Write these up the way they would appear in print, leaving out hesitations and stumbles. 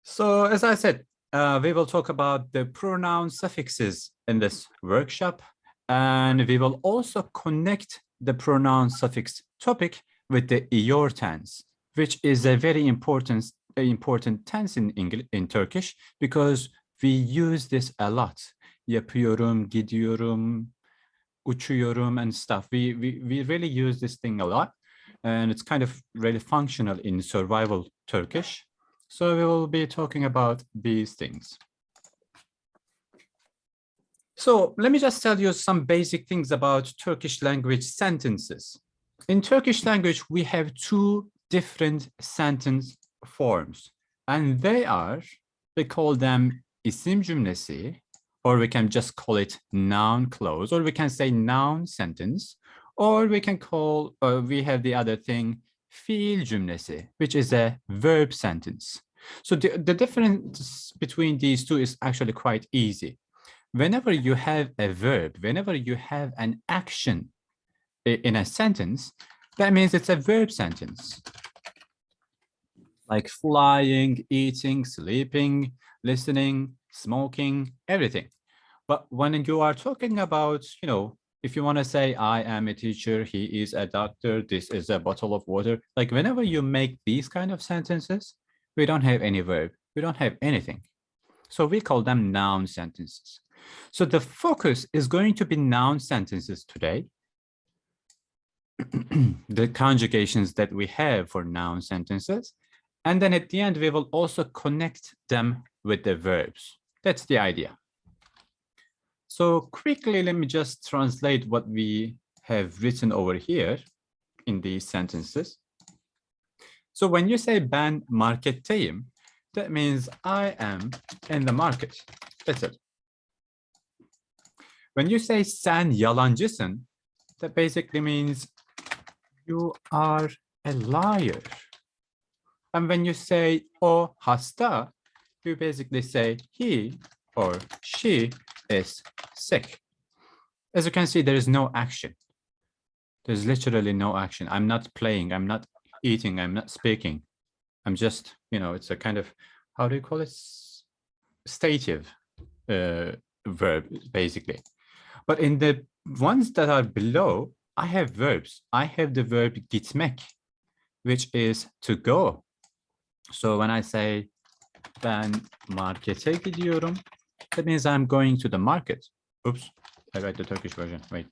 So as I said, we will talk about the pronoun suffixes in this workshop, and we will also connect the pronoun suffix topic with the iyor tense, which is a very important tense in English, in Turkish, because we use this a lot. Yapıyorum, gidiyorum, uçuyorum, and stuff. We really use this thing a lot, and it's kind of really functional in survival Turkish. So we will be talking about these things. So let me just tell you some basic things about Turkish language sentences. In Turkish language, we have two different sentence forms, and we call them isim cümlesi, or we can just call it noun clause, or we can say noun sentence, or we can call, we have the other thing, fiil cümlesi, which is a verb sentence. So the difference between these two is actually quite easy. Whenever you have a verb, whenever you have an action in a sentence, that means it's a verb sentence. Like flying, eating, sleeping, listening, smoking, everything. But when you are talking about, if you want to say, I am a teacher, he is a doctor, this is a bottle of water, like whenever you make these kind of sentences, we don't have any verb, we don't have anything. So we call them noun sentences. So the focus is going to be noun sentences today. The conjugations that we have for noun sentences. And then at the end, we will also connect them with the verbs. That's the idea. So quickly, let me just translate what we have written over here in these sentences. So when you say ben marketteyim, that means I am in the market. That's it. When you say sen yalancısın, that basically means you are a liar. And when you say o hasta, you basically say he or she is sick. As you can see, there is no action. There's literally no action. I'm not playing, I'm not eating, I'm not speaking. I'm just, it's a kind of, how do you call it? Stative verb, basically. But in the ones that are below, I have verbs. I have the verb gitmek, which is to go. So when I say ben markete gidiyorum, that means I'm going to the market. Oops, I write the Turkish version, wait.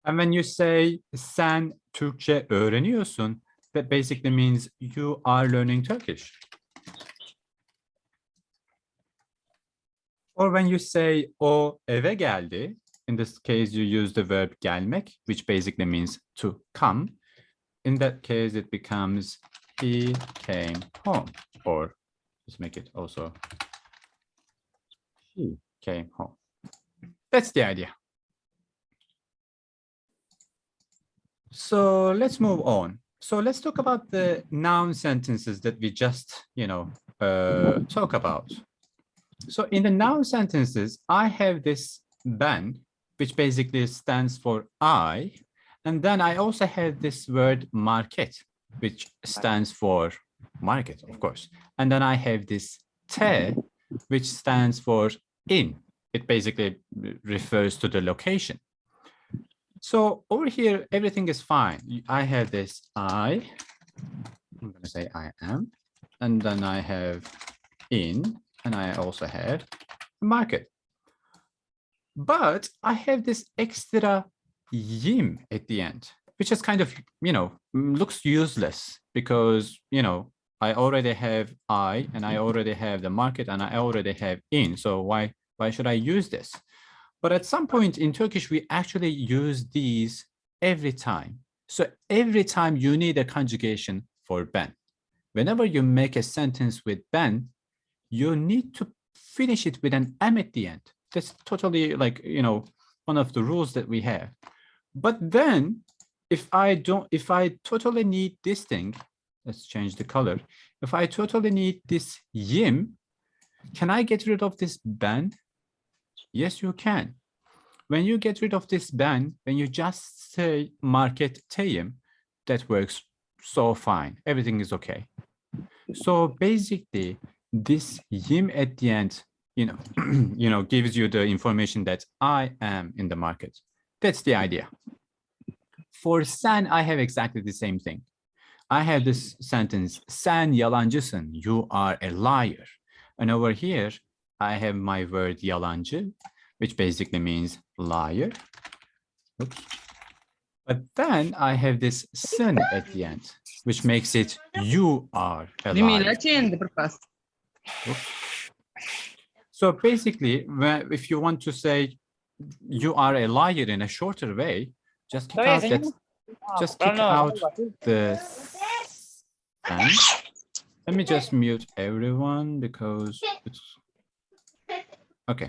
And when you say sen Türkçe öğreniyorsun, that basically means you are learning Turkish. Or when you say o eve geldi, in this case, you use the verb gelmek, which basically means to come. In that case, it becomes he came home, or let's make it also she came home. That's the idea. So let's move on. So let's talk about the noun sentences that we just, talk about. So in the noun sentences, I have this ben, which basically stands for I. And then I also have this word market, which stands for market, of course. And then I have this te, which stands for in. It basically refers to the location. So over here, everything is fine. I have this I'm going to say I am. And then I have in, and I also have market. But I have this extra yim at the end, which is kind of, looks useless because, I already have I, and I already have the market, and I already have in. So why should I use this? But at some point in Turkish, we actually use these every time. So every time you need a conjugation for ben. Whenever you make a sentence with ben, you need to finish it with an am at the end. That's totally like, one of the rules that we have. But then if I totally need this thing, let's change the color. If I totally need this yim, can I get rid of this ben? Yes, you can. When you get rid of this ben, when you just say marketteyim, that works so fine. Everything is okay. So basically, this yim at the end, gives you the information that I am in the market. That's the idea. For sen, I have exactly the same thing. I have this sentence, sen yalancısın, you are a liar. And over here, I have my word yalancı, which basically means liar. Oops. But then I have this sın at the end, which makes it you are a liar. So basically, if you want to say you are a liar in a shorter way, just kick out the sen. Let me just mute everyone because it's okay.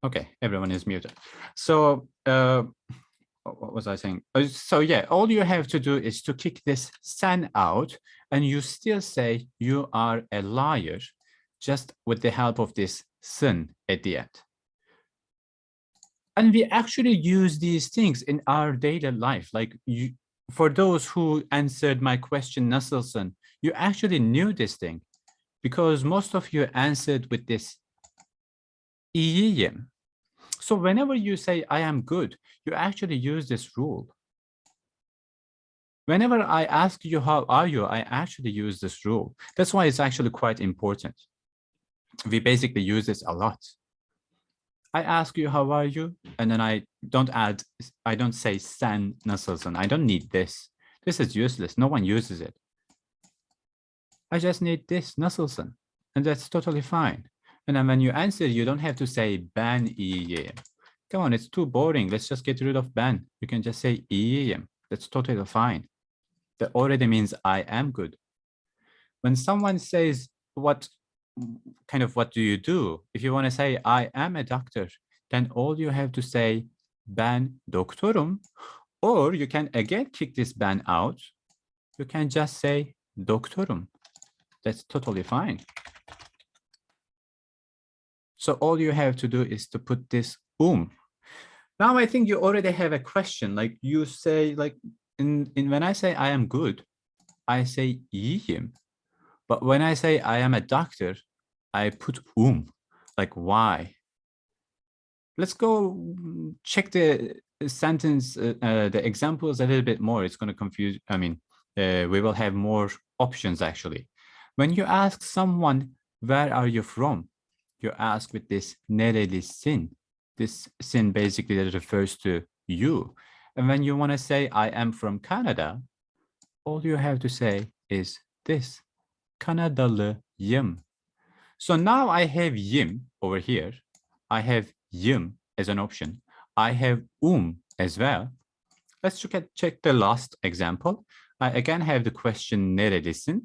Okay, everyone is muted. So what was I saying? So yeah, all you have to do is to kick this sen out, and you still say you are a liar, just with the help of this sın at the end. And we actually use these things in our daily life. Like for those who answered my question, nasılsın, you actually knew this thing because most of you answered with this iyiyim. So whenever you say I am good, you actually use this rule. Whenever I ask you how are you, I actually use this rule. That's why it's actually quite important. We basically use this a lot. I ask you how are you, and then I don't say sen nasılsın. I don't need this. This is useless. No one uses it. I just need this nasılsın, and that's totally fine. And then when you answer, you don't have to say ben iyiyim. Come on, it's too boring. Let's just get rid of ben. You can just say iyiyim. That's totally fine. That already means I am good. When someone says what do you do? If you want to say I am a doctor, then all you have to say ben doktorum, or you can again kick this ben out. You can just say doktorum. That's totally fine. So all you have to do is to put this Now I think you already have a question. Like you say, like in when I say I am good, I say iyiyim. But when I say I am a doctor, I put like why? Let's go check the sentence, the examples a little bit more. It's going to confuse. I mean, we will have more options actually. When you ask someone, where are you from? You ask with this nerelisin. This sin basically refers to you. And when you want to say, I am from Canada, all you have to say is this, Kanadalıyım. So now I have yim over here. I have yim as an option. I have as well. Let's check the last example. I again have the question nerelisin.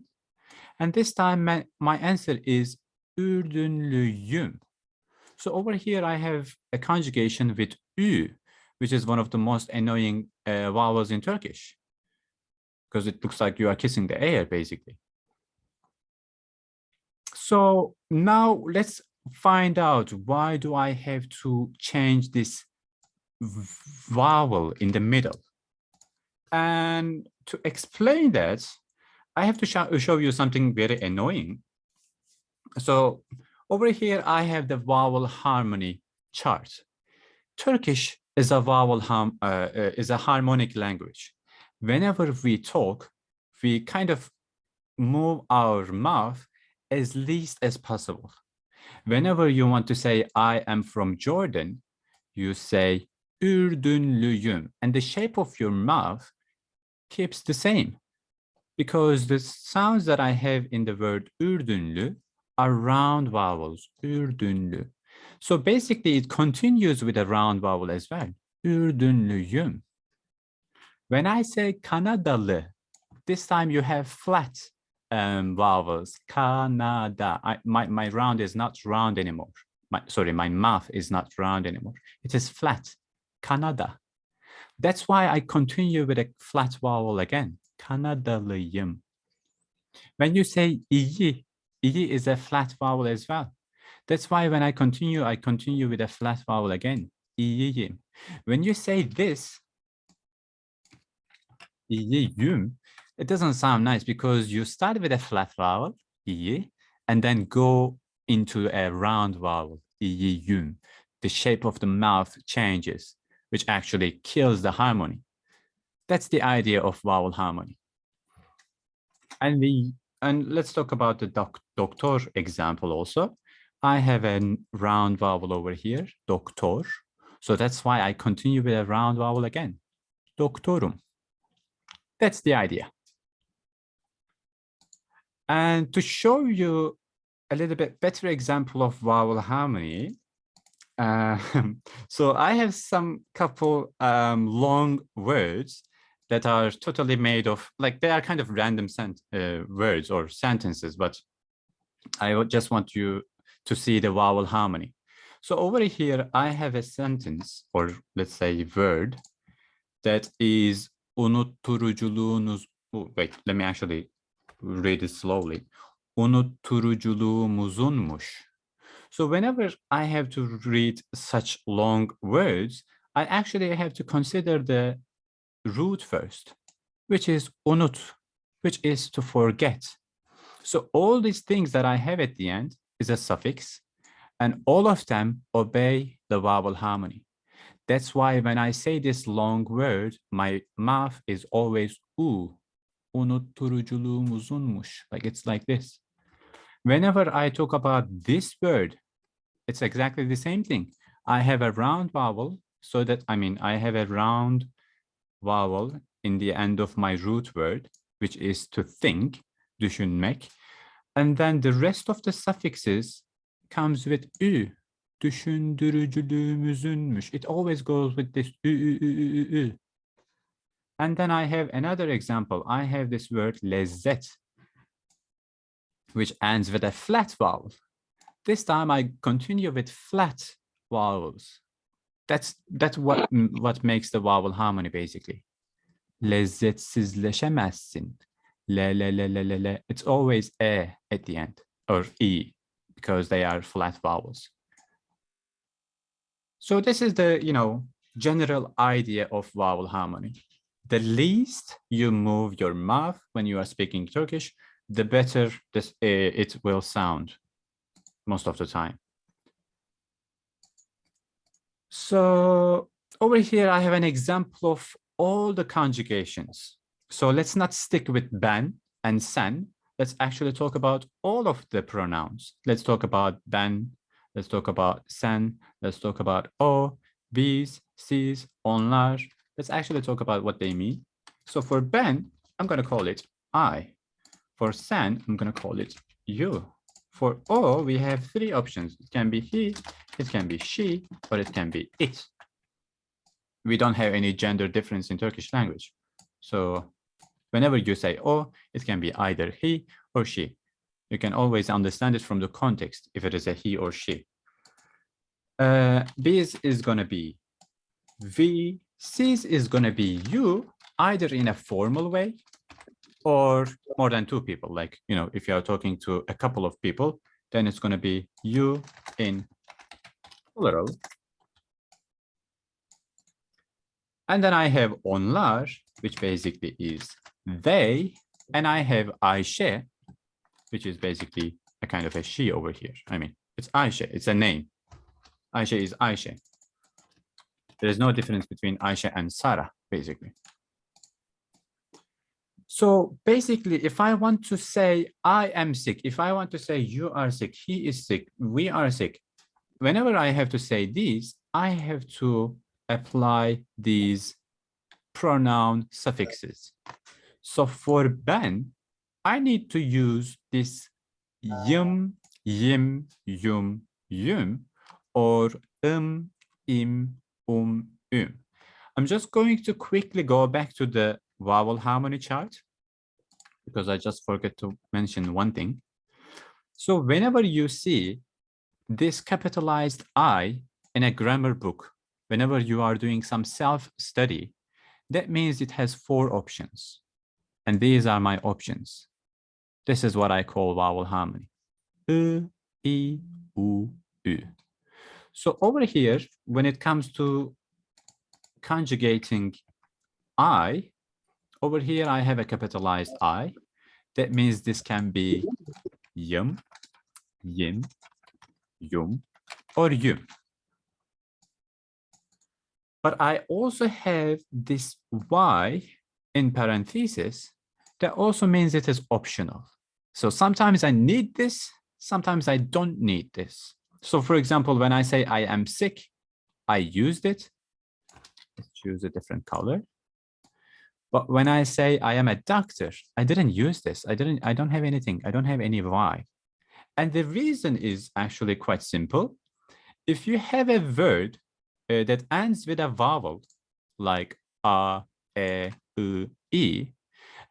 And this time my answer is Ürdünlüyüm. So over here, I have a conjugation with ü, which is one of the most annoying vowels in Turkish, because it looks like you are kissing the air, basically. So now let's find out why do I have to change this vowel in the middle. And to explain that, I have to show you something very annoying. So over here, I have the vowel harmony chart. Turkish is a is a harmonic language. Whenever we talk, we kind of move our mouth as least as possible. Whenever you want to say, I am from Jordan, you say, Ürdünlüyüm, and the shape of your mouth keeps the same, because the sounds that I have in the word Ürdünlü are round vowels, Ürdünlü. So basically, it continues with a round vowel as well, Ürdünlüyüm. When I say Kanadalı, this time you have flat vowels, Kanada. My round is not round anymore. My mouth is not round anymore. It is flat, Canada. That's why I continue with a flat vowel again, Kanadalıyım. When you say iyi, iyi is a flat vowel as well. That's why when I continue with a flat vowel again. İyiyim. When you say this, İyiyim, it doesn't sound nice because you start with a flat vowel, İyi, and then go into a round vowel, İyiyim. The shape of the mouth changes, which actually kills the harmony. That's the idea of vowel harmony. And let's talk about the doctor example also. I have a round vowel over here, doktor. So that's why I continue with a round vowel again, doktorum. That's the idea. And to show you a little bit better example of vowel harmony, so I have some couple long words that are totally made of, like they are kind of random words or sentences, but I just want you to see the vowel harmony. So over here, I have a sentence, or let's say word, that is unutturuculuğunuz. Wait, let me actually read it slowly. Unutturuculuğumuzunmuş. So whenever I have to read such long words, I actually have to consider the root first, which is unut, which is to forget. So all these things that I have at the end is a suffix, and all of them obey the vowel harmony. That's why when I say this long word, my mouth is always u, unutturuculuğumuzunmuş, like it's like this. Whenever I talk about this word, it's exactly the same thing. I have a round vowel, so that, I have a round vowel in the end of my root word, which is to think, düşünmek. And then the rest of the suffixes comes with ü, düşündürücülüğümüzünmüş. It always goes with this ü. And then I have another example. I have this word lezzet, which ends with a flat vowel. This time I continue with flat vowels. That's what makes the vowel harmony basically. Lezzetsizleşemezsin. Le. It's always e at the end, or e, because they are flat vowels. So this is the, general idea of vowel harmony. The least you move your mouth when you are speaking Turkish, the better it will sound most of the time. So over here, I have an example of all the conjugations. So let's not stick with ben and sen. Let's actually talk about all of the pronouns. Let's talk about ben. Let's talk about sen. Let's talk about o, biz, siz, onlar. Let's actually talk about what they mean. So for ben, I'm going to call it I. For sen, I'm going to call it you. For o, we have three options. It can be he, it can be she, or it can be it. We don't have any gender difference in Turkish language. So whenever you say o, it can be either he or she. You can always understand it from the context if it is a he or she. Biz is going to be we, siz is going to be you, either in a formal way or more than two people. Like, if you are talking to a couple of people, then it's going to be you in plural. And then I have onlar, which basically is they, and I have Ayşe, which is basically a kind of a she over here. It's Ayşe, it's a name. Ayşe is Ayşe. There is no difference between Ayşe and Sarah, basically. So basically, if I want to say I am sick, if I want to say you are sick, he is sick, we are sick, whenever I have to say these, I have to apply these pronoun suffixes. So for ben, I need to use this yım, yim, yum, yum, or im, um. I'm just going to quickly go back to the vowel harmony chart because I just forgot to mention one thing. So whenever you see this capitalized I in a grammar book, whenever you are doing some self-study, that means it has 4 options. And these are my options. This is what I call vowel harmony. I, U, Ü. So over here, when it comes to conjugating I, over here I have a capitalized I. That means this can be yım, yim, yum, or yum. But I also have this Y in parentheses. That also means it is optional. So sometimes I need this, sometimes I don't need this. So for example, when I say I am sick, I used it. Let's choose a different color. But when I say I am a doctor, I didn't use this. I don't have anything. I don't have any Y. And the reason is actually quite simple. If you have a word that ends with a vowel, like a, u, e,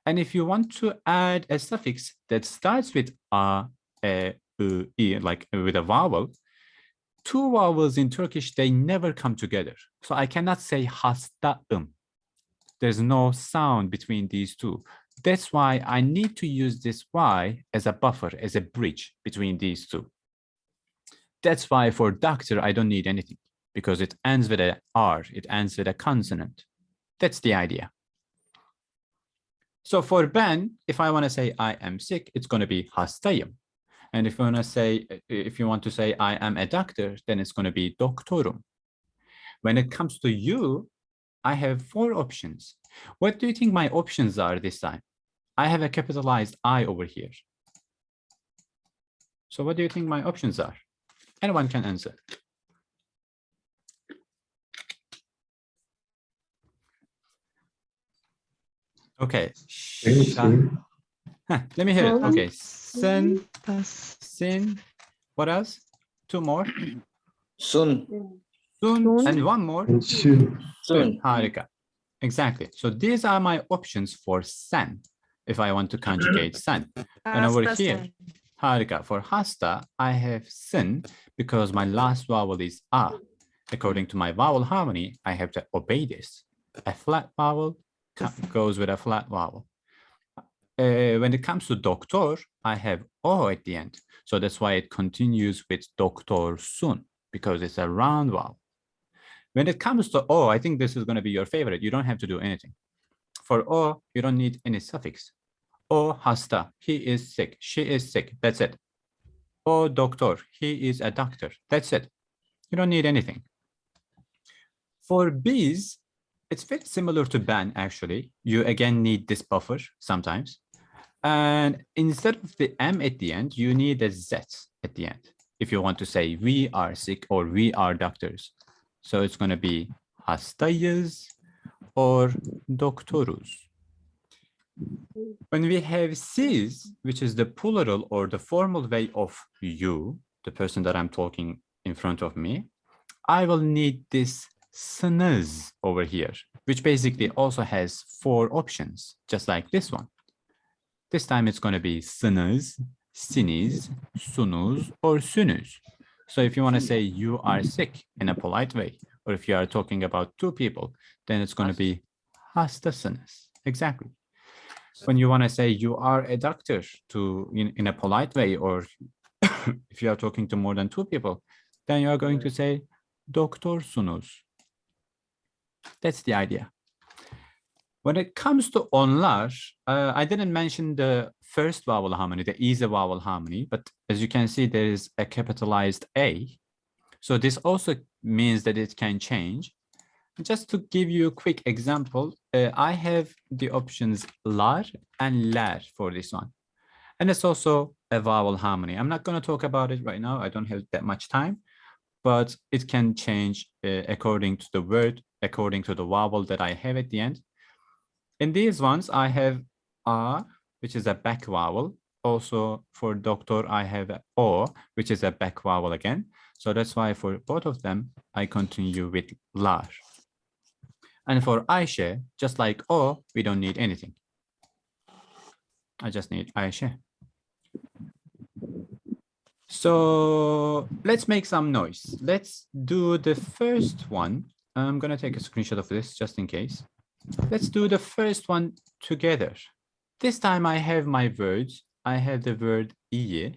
and if you want to add a suffix that starts with a, u, e, like with a vowel, two vowels in Turkish, they never come together. So I cannot say hastayım. There's no sound between these two. That's why I need to use this Y as a buffer, as a bridge between these two. That's why for doctor, I don't need anything because it ends with a R, it ends with a consonant. That's the idea. So for ben, if I want to say I am sick, it's going to be hastayım. And if you want to say I am a doctor, then it's going to be doktorum. When it comes to you, I have 4 options. What do you think my options are this time? I have a capitalized I over here. So what do you think my options are? Anyone can answer. Okay. Let me hear it. Okay. Sin, sin. What else? 2 more. Sun. Sun, and 1 more. Sun. Harika. Exactly. So these are my options for sen, if I want to conjugate sen. And over here, harika, for hasta, I have sin because my last vowel is a. According to my vowel harmony, I have to obey this. A flat vowel goes with a flat vowel. When it comes to doctor, I have o at the end. So that's why it continues with doktor sun, because it's a round vowel. When it comes to o, I think this is going to be your favorite. You don't have to do anything. For o, you don't need any suffix. O hasta, he is sick, she is sick, that's it. O doktor, he is a doctor, that's it. You don't need anything. For b's, it's very similar to ben, actually. You again need this buffer sometimes. And instead of the M at the end, you need a Z at the end. If you want to say we are sick or we are doctors. So it's going to be hastayız or doktoruz. When we have siz, which is the plural or the formal way of you, the person that I'm talking in front of me, I will need this sınız over here, which basically also has 4 options, just like this one. This time it's going to be sınız, siniz, sunuz, or sünüz. So if you want to say you are sick in a polite way, or if you are talking about 2 people, then it's going to be hastasınız. Exactly. When you want to say you are a doctor in a polite way, or if you are talking to more than 2 people, then you are going to say doktorsunuz. That's the idea. When it comes to onlar, I didn't mention the first vowel harmony, the easy vowel harmony, but as you can see, there is a capitalized A. So this also means that it can change. Just to give you a quick example, I have the options lar and ler for this one. And it's also a vowel harmony. I'm not going to talk about it right now. I don't have that much time, but it can change according to the word, according to the vowel that I have at the end. In these ones, I have a, which is a back vowel. Also for doctor, I have o, which is a back vowel again. So that's why for both of them, I continue with lar. And for Ayşe, just like o, we don't need anything. I just need Ayşe. So let's make some noise. Let's do the first one. I'm going to take a screenshot of this just in case. Let's do the first one together. This time I have my words. I have the word iyi,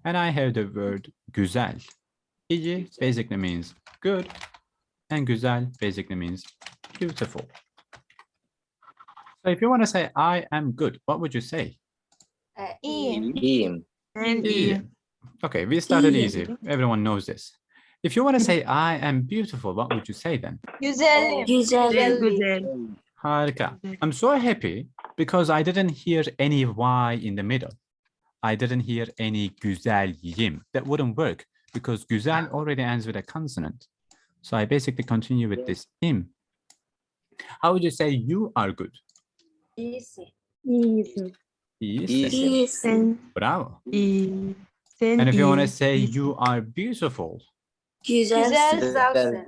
And I have the word güzel. İyi basically means good, and güzel basically means beautiful. So if you want to say I am good, what would you say? İyiyim. İyi. Okay, we started easy. Everyone knows this. If you want to say I am beautiful, what would you say then? Güzel. Harika. I'm so happy because I didn't hear any Y in the middle. I didn't hear any güzelim. That wouldn't work because güzel already ends with a consonant. So I basically continue with this im. How would you say you are good? İyisin. İyisin. Bravo. And if you want to say you are beautiful, Güzelsin.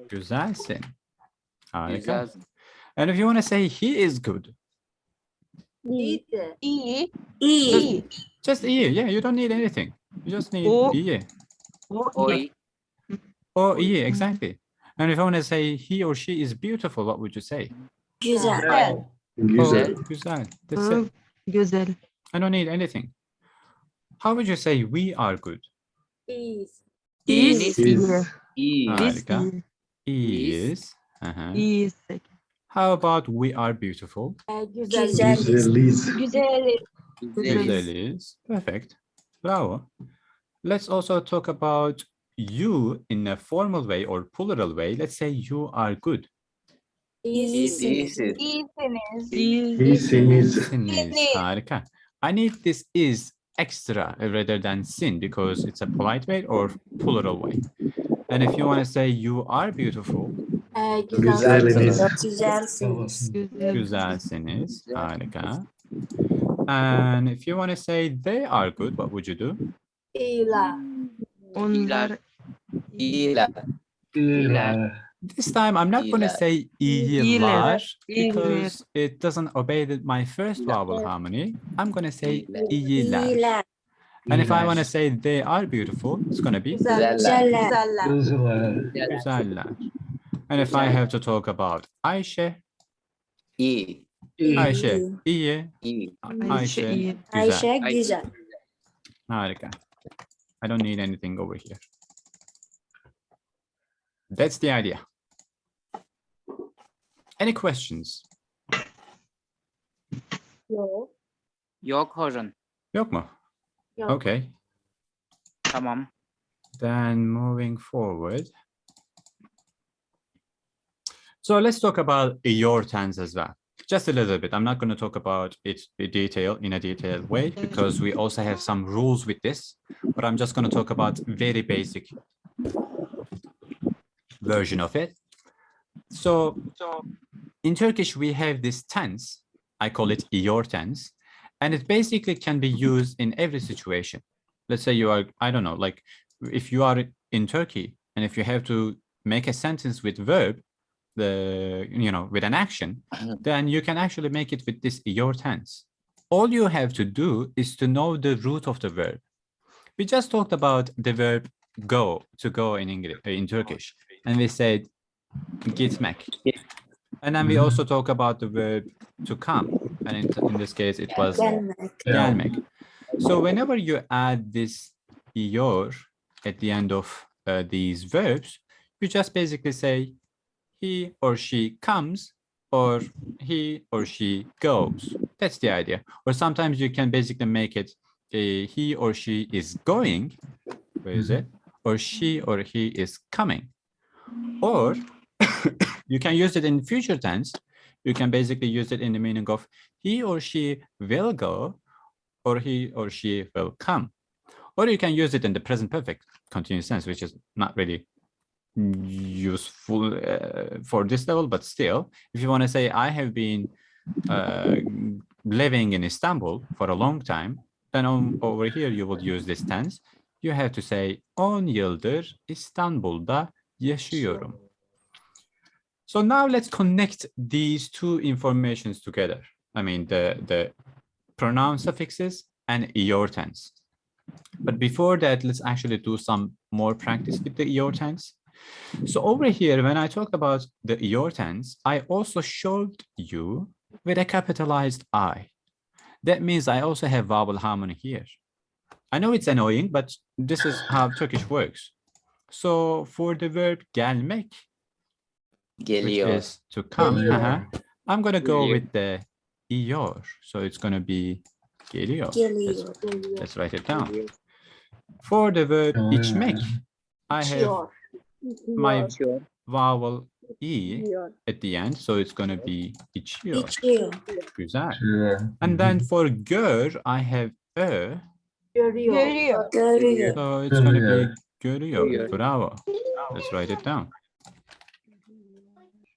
güzelsin. Harika. Güzelsin. And if you want to say he is good, İyi. just iyi. Yeah, you don't need anything. You just need O- iyi. O iyi. Oh, iyi, exactly. And if you want to say he or she is beautiful, what would you say? Güzel. Oh, Güzel. güzel. That's it. Güzel. I don't need anything. How would you say we are good? İyisin. İyi. Harika. İyiyiz. İyiyiz. Uh-huh. İyisin. How about we are beautiful? Güzeliz. Güzeliz. Perfect. Bravo. Let's also talk about you in a formal way or plural way. Let's say you are good. İyisiniz. İyisiniz. Harika. I need this is extra rather than sin because it's a polite way or plural way. And if you want to say you are beautiful, Güzelsiniz. güzelsiniz. Harika. And if you want to say they are good, what would you do? Onlar İyiler. This time I'm not going to İyiler. say iyiler İyiler. because it doesn't obey my first vowel harmony. I'm going to say iyiler. And if I want to say they are beautiful, it's going to be güzeller. And if I have to talk about Ayşe, İyi. Ayşe iyi, İyi. Ayşe iyi. güzel. Harika. I don't need anything over here. That's the idea. Any questions? Yok hocam. Yok mu? Yok. Okay. Tamam. Then moving forward. So let's talk about your tense as well. Just a little bit. I'm not going to talk about it in a detailed way because we also have some rules with this, but I'm just going to talk about very basic version of it. So in Turkish, we have this tense. I call it your tense, and it basically can be used in every situation. Let's say you are, I don't know, like if you are in Turkey and if you have to make a sentence with verb, with an action, then you can actually make it with this your tense. All you have to do is to know the root of the verb. We just talked about the verb go, to go in English, in Turkish, and we said gitmek. And then we also talk about the verb to come, and in this case it was gelmek. So whenever you add this yor at the end of these verbs, you just basically say he or she comes or he or she goes. That's the idea. Or sometimes you can basically make it he or she is going, where is it? Or she or he is coming. Or you can use it in future tense. You can basically use it in the meaning of he or she will go or he or she will come. Or you can use it in the present perfect continuous tense, which is not really useful for this level, but still, if you want to say I have been living in Istanbul for a long time, then over here you will use this tense. You have to say 10 yıldır İstanbul'da yaşıyorum. So now let's connect these two informations together. I mean the pronoun suffixes and your tense. But before that, let's actually do some more practice with the your tense. So over here, when I talked about the your tense, I also showed you with a capitalized I. That means I also have vowel harmony here. I know it's annoying, but this is how Turkish works. So for the verb gelmek, which Geliyor. is to come, Geliyor. I'm going to go Geliyor. with the iyor. So it's going to be geliyor. Geliyor. Let's write it down. For the verb içmek, I have İçiyor. my İçiyor. vowel e at the end. So it's going to be içiyor. İçiyor. Güzel. And then for gör, I have ö. Görüyor. Görüyor. So it's going to be görüyor. Görüyor. Bravo. Let's write it down.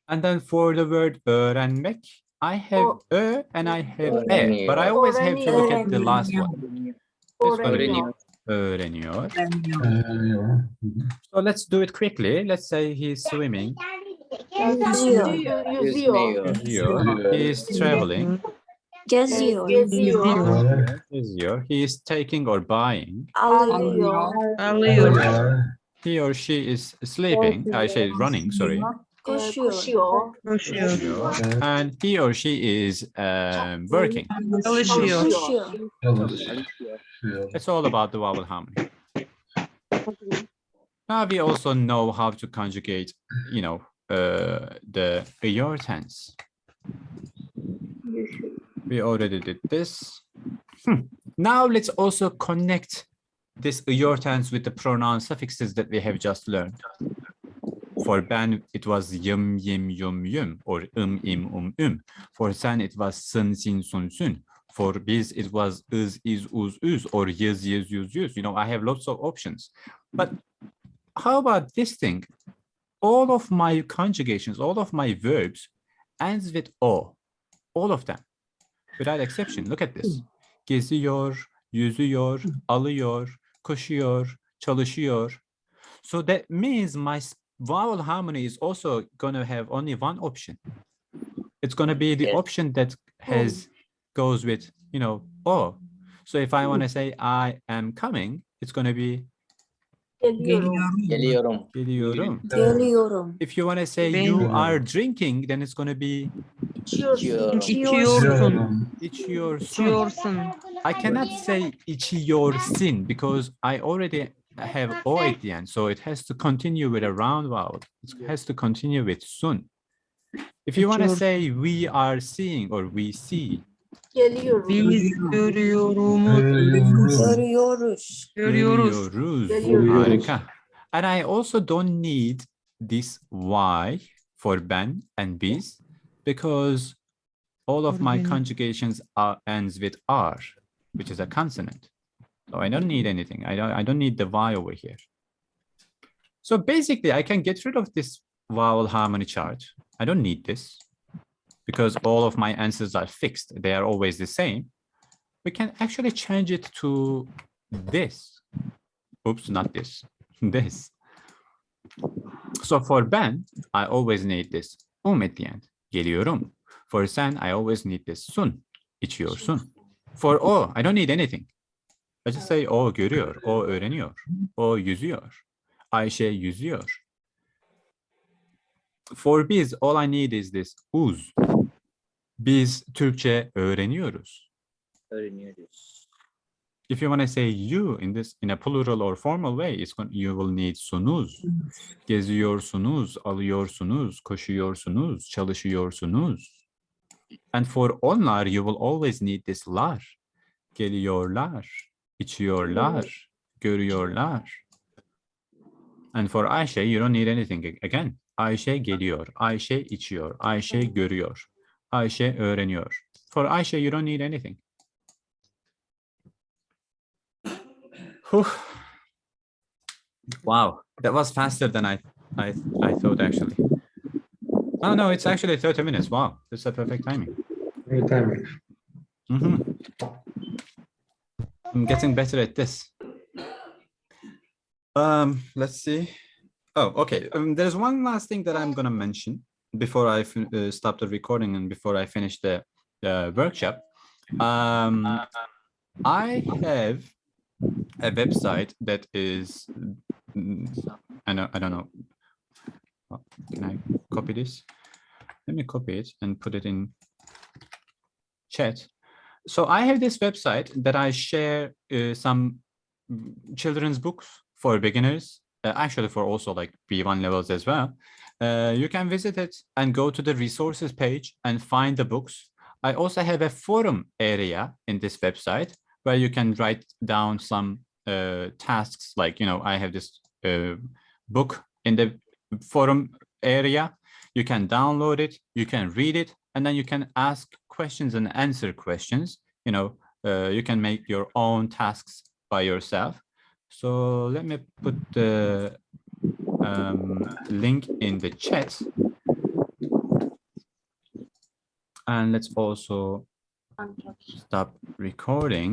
And then for the word öğrenmek, I have ö and I have e. But I always have to look at the last one. It's going to be Öğreniyor. öğreniyor. So let's do it quickly. Let's say he's swimming. Yüzüyor. Yüzmüyor. Yüzüyor. He is traveling. Geziyor. Geziyor. He is taking or buying. Alıyor. He or she is sleeping. I say running, sorry. Koşuyor. And he or she is working. Çalışıyor. It's all about the vowel harmony. Now we also know how to conjugate, the your tense. We already did this. Now let's also connect this your tense with the pronoun suffixes that we have just learned. For ben, it was yum, yim, yum, yum, or im, For sen, it was sın, sin, sun, sun. For biz, it was is, uz, or yiz, yuz. I have lots of options. But how about this thing? All of my conjugations, all of my verbs ends with o. All of them, without exception. Look at this. Geziyor, yüzüyor, alıyor, koşuyor, çalışıyor. So that means my vowel harmony is also going to have only one option. It's going to be the option that goes with, o. So if I want to say I am coming, it's going to be Geliyorum. geliyorum. If you want to say you are drinking, then it's going to be İçiyorum. içiyorsun. I cannot say içiyorsin because I already have o at the end, so it has to continue with a round vowel. It has to continue with sun. If you want to say we are seeing or we see, görüyoruz. Harika. And I also don't need this y for ben and biz because all of my conjugations ends with r, which is a consonant. So I don't need anything. I don't need the y over here. So basically, I can get rid of this vowel harmony chart. I don't need this because all of my answers are fixed. They are always the same. We can actually change it to this. Oops, not this. This. So for ben, I always need this at the end. Geliyorum. For sen, I always need this sun. İçiyorsun. For o, I don't need anything. I just say o görüyor, o öğreniyor, o yüzüyor. Ayşe yüzüyor. For biz, all I need is this uz. Biz Türkçe öğreniyoruz. If you want to say you in a plural or formal way, you will need sunuz. Geziyorsunuz, alıyorsunuz, koşuyorsunuz, çalışıyorsunuz. And for onlar, you will always need this lar. Geliyorlar, içiyorlar, görüyorlar. And for Ayşe, you don't need anything again. Ayşe geliyor, Ayşe içiyor, Ayşe görüyor, Ayşe öğreniyor. For Ayşe, you don't need anything. Whew. Wow, that was faster than I thought actually. Oh no, it's actually 30 minutes. Wow, that's a perfect timing. Good timing. I'm getting better at this. Let's see. Oh, okay. There's one last thing that I'm gonna mention before I stop the recording and before I finish the workshop. I have a website that is, I don't know. Can I copy this? Let me copy it and put it in chat. So I have this website that I share some children's books for beginners, actually for also like B1 levels as well. You can visit it and go to the resources page and find the books. I also have a forum area in this website where you can write down some tasks, like, you know, I have this book in the forum area. You can download it, you can read it, and then you can ask questions and answer questions. You know, you can make your own tasks by yourself. So let me put the link in the chat. And let's also stop recording.